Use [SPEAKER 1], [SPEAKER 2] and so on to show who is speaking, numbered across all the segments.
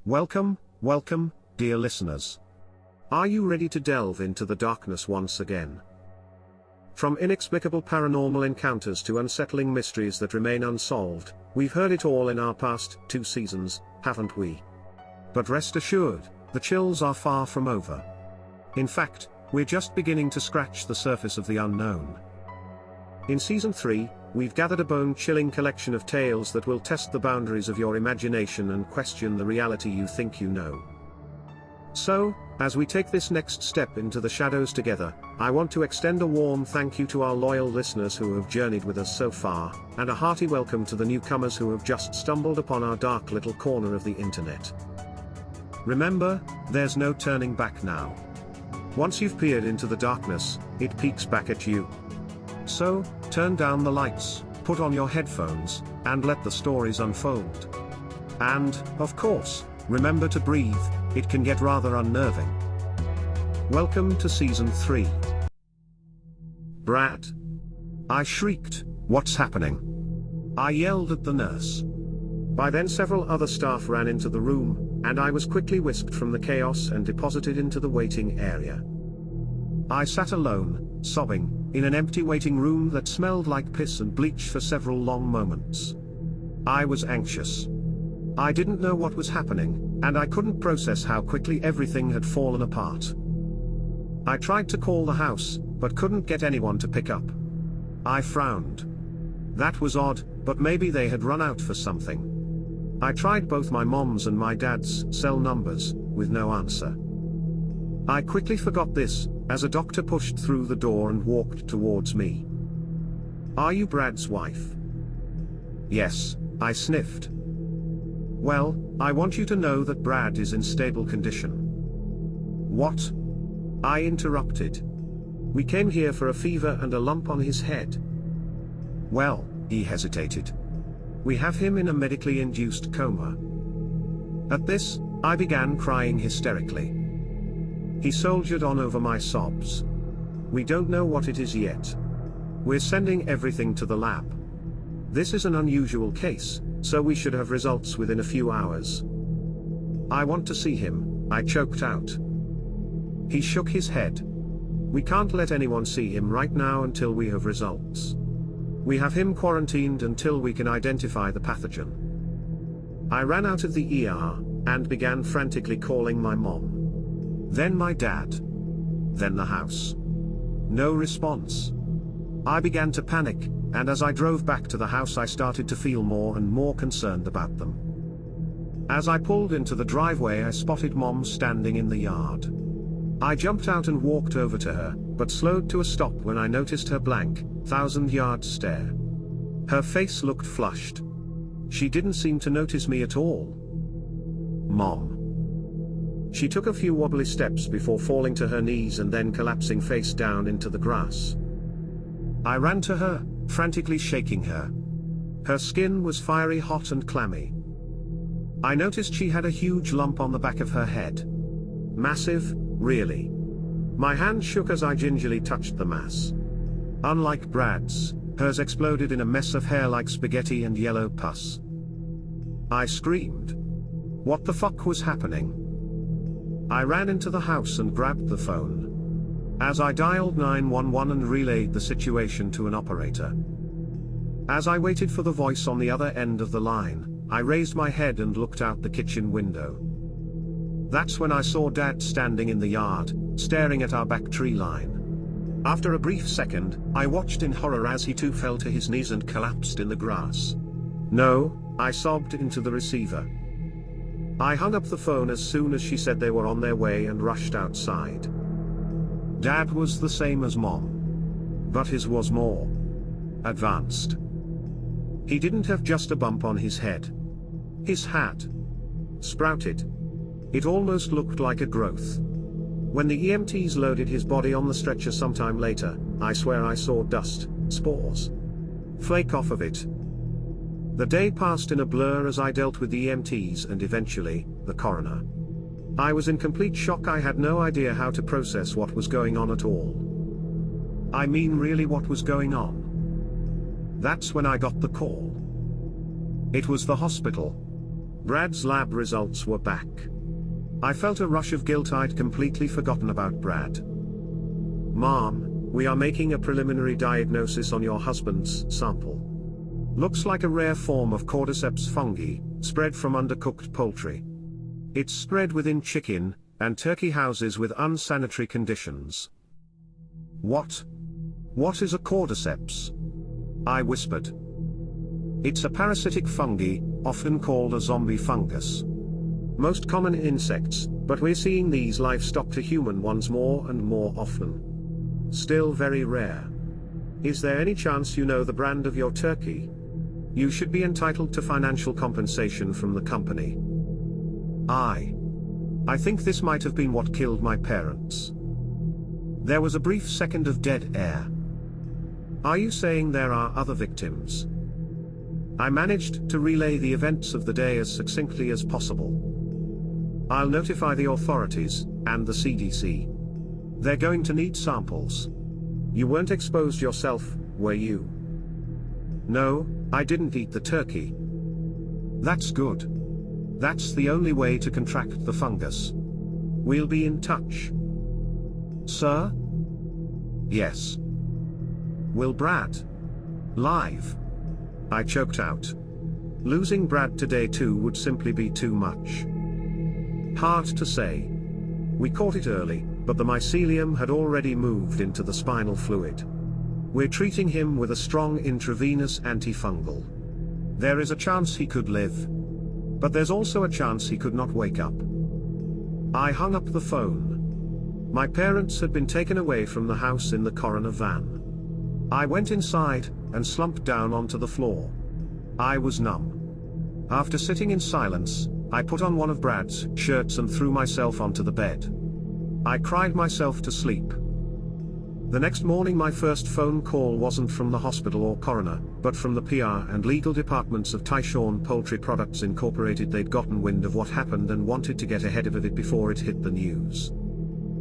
[SPEAKER 1] Welcome, dear listeners. Are you ready to delve into the darkness once again? From inexplicable paranormal encounters to unsettling mysteries that remain unsolved, we've heard it all in our past 2 seasons, haven't we? But rest assured, the chills are far from over. In fact, we're just beginning to scratch the surface of the unknown. In Season 3, we've gathered a bone-chilling collection of tales that will test the boundaries of your imagination and question the reality you think you know. So, as we take this next step into the shadows together, I want to extend a warm thank you to our loyal listeners who have journeyed with us so far, and a hearty welcome to the newcomers who have just stumbled upon our dark little corner of the internet. Remember, there's no turning back now. Once you've peered into the darkness, it peeks back at you. So, turn down the lights, put on your headphones, and let the stories unfold. And, of course, remember to breathe, it can get rather unnerving. Welcome to Season 3. Brad. I shrieked, "What's happening?" I yelled at the nurse. By then several other staff ran into the room, and I was quickly whisked from the chaos and deposited into the waiting area. I sat alone, sobbing, in an empty waiting room that smelled like piss and bleach for several long moments. I was anxious. I didn't know what was happening, and I couldn't process how quickly everything had fallen apart. I tried to call the house, but couldn't get anyone to pick up. I frowned. That was odd, but maybe they had run out for something. I tried both my mom's and my dad's cell numbers, with no answer. I quickly forgot this, as a doctor pushed through the door and walked towards me. "Are you Brad's wife?" "Yes," I sniffed. "Well, I want you to know that Brad is in stable condition." "What?" I interrupted. "We came here for a fever and a lump on his head." "Well," he hesitated. "We have him in a medically induced coma." At this, I began crying hysterically. He soldiered on over my sobs. "We don't know what it is yet. We're sending everything to the lab. This is an unusual case, so we should have results within a few hours." "I want to see him," I choked out. He shook his head. "We can't let anyone see him right now until we have results. We have him quarantined until we can identify the pathogen." I ran out of the ER, and began frantically calling my mom. Then my dad. Then the house. No response. I began to panic, and as I drove back to the house I started to feel more and more concerned about them. As I pulled into the driveway I spotted Mom standing in the yard. I jumped out and walked over to her, but slowed to a stop when I noticed her blank, 1,000-yard stare. Her face looked flushed. She didn't seem to notice me at all. "Mom." She took a few wobbly steps before falling to her knees and then collapsing face down into the grass. I ran to her, frantically shaking her. Her skin was fiery hot and clammy. I noticed she had a huge lump on the back of her head. Massive, really. My hand shook as I gingerly touched the mass. Unlike Brad's, hers exploded in a mess of hair like spaghetti and yellow pus. I screamed. What the fuck was happening? I ran into the house and grabbed the phone. As I dialed 911 and relayed the situation to an operator. As I waited for the voice on the other end of the line, I raised my head and looked out the kitchen window. That's when I saw Dad standing in the yard, staring at our back tree line. After a brief second, I watched in horror as he too fell to his knees and collapsed in the grass. "No," I sobbed into the receiver. I hung up the phone as soon as she said they were on their way and rushed outside. Dad was the same as Mom. But his was more advanced. He didn't have just a bump on his head. His had sprouted. It almost looked like a growth. When the EMTs loaded his body on the stretcher sometime later, I swear I saw dust, spores, flake off of it. The day passed in a blur as I dealt with the EMTs and eventually, the coroner. I was in complete shock. I had no idea how to process what was going on at all. I mean, really, what was going on? That's when I got the call. It was the hospital. Brad's lab results were back. I felt a rush of guilt. I'd completely forgotten about Brad. Mom, we are making a preliminary diagnosis on your husband's sample. Looks like a rare form of cordyceps fungi, spread from undercooked poultry. It's spread within chicken and turkey houses with unsanitary conditions. What? What is a cordyceps? I whispered. It's a parasitic fungi, often called a zombie fungus. Most common insects, but we're seeing these livestock to human ones more and more often. Still very rare. Is there any chance you know the brand of your turkey? You should be entitled to financial compensation from the company. I think this might have been what killed my parents. There was a brief second of dead air. Are you saying there are other victims? I managed to relay the events of the day as succinctly as possible. I'll notify the authorities, and the CDC. They're going to need samples. You weren't exposed yourself, were you? No, I didn't eat the turkey. That's good. That's the only way to contract the fungus. We'll be in touch. Sir? Yes. Will Brad? Live? I choked out. Losing Brad today too would simply be too much. Hard to say. We caught it early, but the mycelium had already moved into the spinal fluid. We're treating him with a strong intravenous antifungal. There is a chance he could live. But there's also a chance he could not wake up. I hung up the phone. My parents had been taken away from the house in the coroner van. I went inside, and slumped down onto the floor. I was numb. After sitting in silence, I put on one of Brad's shirts and threw myself onto the bed. I cried myself to sleep. The next morning my first phone call wasn't from the hospital or coroner, but from the PR and legal departments of Tyshawn Poultry Products Incorporated. They'd gotten wind of what happened and wanted to get ahead of it before it hit the news.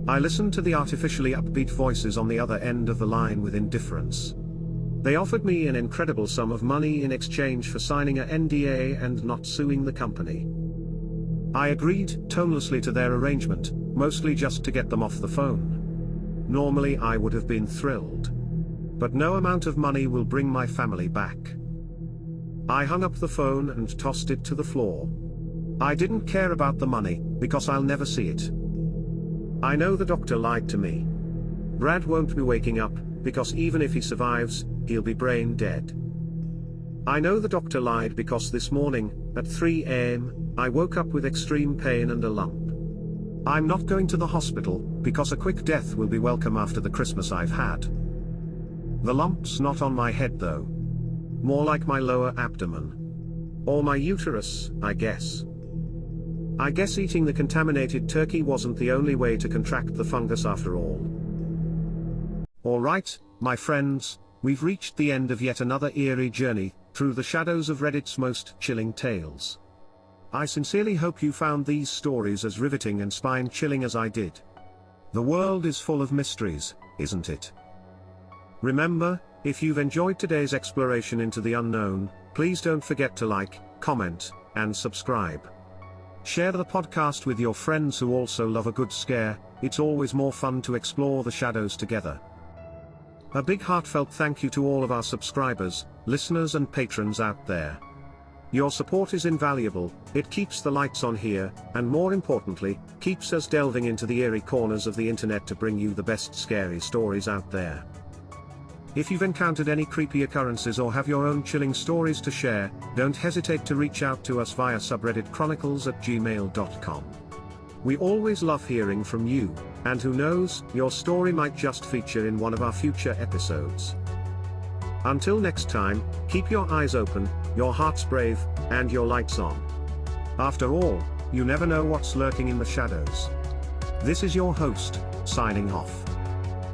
[SPEAKER 1] I listened to the artificially upbeat voices on the other end of the line with indifference. They offered me an incredible sum of money in exchange for signing a NDA and not suing the company. I agreed tonelessly to their arrangement, mostly just to get them off the phone. Normally I would have been thrilled. But no amount of money will bring my family back. I hung up the phone and tossed it to the floor. I didn't care about the money, because I'll never see it. I know the doctor lied to me. Brad won't be waking up, because even if he survives, he'll be brain dead. I know the doctor lied because this morning, at 3 a.m., I woke up with extreme pain and a lump. I'm not going to the hospital, because a quick death will be welcome after the Christmas I've had. The lump's not on my head though. More like my lower abdomen. Or my uterus, I guess. I guess eating the contaminated turkey wasn't the only way to contract the fungus after all. Alright, my friends, we've reached the end of yet another eerie journey through the shadows of Reddit's most chilling tales. I sincerely hope you found these stories as riveting and spine-chilling as I did. The world is full of mysteries, isn't it? Remember, if you've enjoyed today's exploration into the unknown, please don't forget to like, comment, and subscribe. Share the podcast with your friends who also love a good scare. It's always more fun to explore the shadows together. A big heartfelt thank you to all of our subscribers, listeners and patrons out there. Your support is invaluable. It keeps the lights on here, and more importantly, keeps us delving into the eerie corners of the internet to bring you the best scary stories out there. If you've encountered any creepy occurrences or have your own chilling stories to share, don't hesitate to reach out to us via Subreddit Chronicles@gmail.com. We always love hearing from you, and who knows, your story might just feature in one of our future episodes. Until next time, keep your eyes open, your hearts brave, and your lights on. After all, you never know what's lurking in the shadows. This is your host, signing off.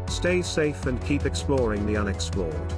[SPEAKER 1] Stay safe and keep exploring the unexplored.